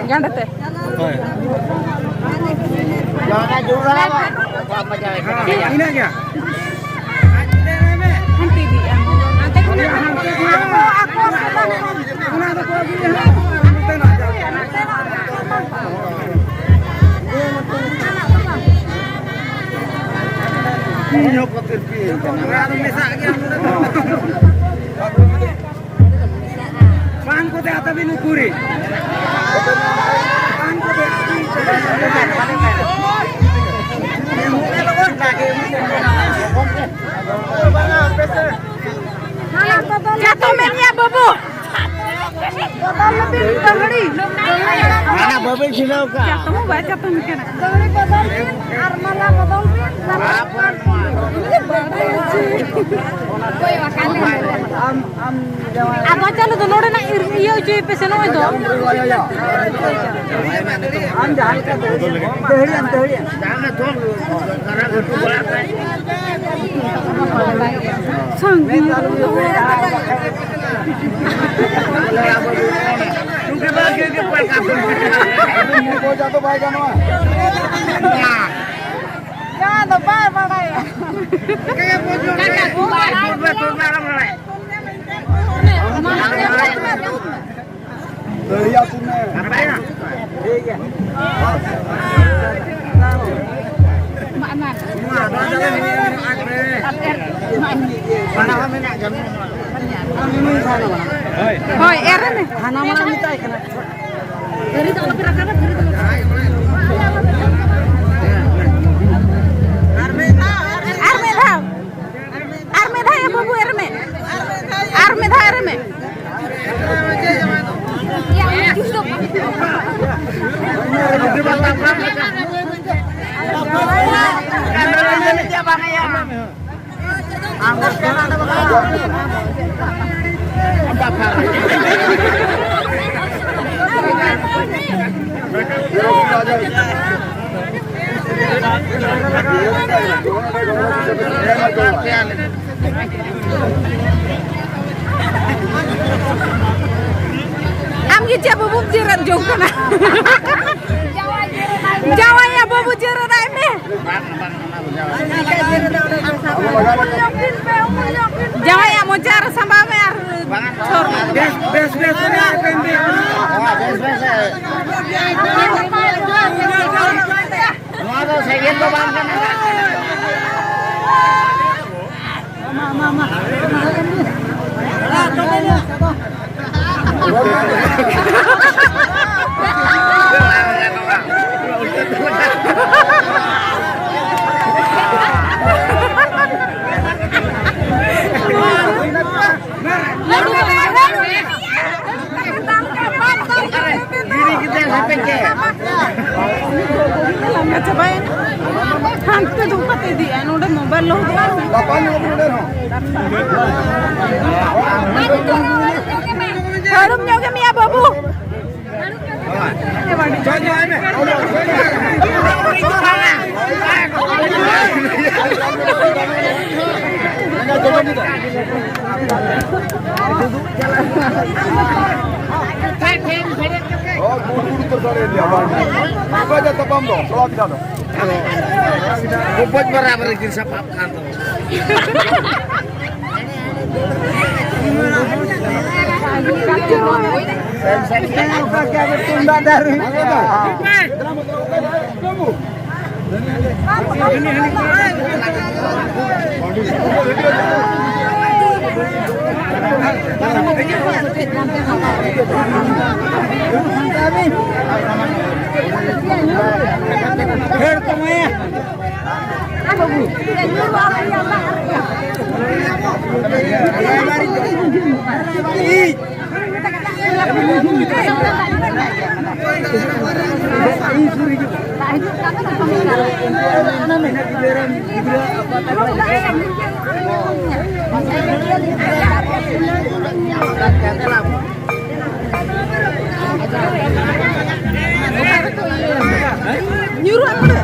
Gandate. Jangan juga apa jalan. Ini aja. Nanti dia. Nanti aku Ini kotir pi. Ada mesak lagi. Pan ko te ata binu kuri. Pan ko te jatuh mainnya bobo. Lebih tengeri. Mana babe sila ka? Jatuh mau baca tuh mungkin. Armana botol अब चलो तो नोड़े ना ये जो पैसे नो है तो हम जान का देहरी Jangan tuh karena itu bolak. संग Tunggu lagi ke pelakon. को जा तो भाई जानो ya तो बाय बड़ा है Kayak bocor. Betul malam mulai. दरिया सुनने Apa ya? ठीक है mana Mana kami nak jam. hoy era nih खाना वाला मिलता है खाना dari तो lebih rakan dari तो Armeda ya babu Armeda ya justru Amgi siapa babu jiran juga na Jawa ya babu jiran ini Jawa ya mau cara sama mer base base ने पेंदी Masa saya itu bangga. Gini kita sampai ke. Lama cobain. Hantu dupat ini, anu udah mobile loh. लापान को बोले हो Harum nyoge Mia babu. जो जो है मैं और दूर तो सारे इंडिया बाबा जा तपम दो थोड़ा बिता दो Bobot beraber di sapap kantor. saya pakai bertunda dari Nyuruh apa?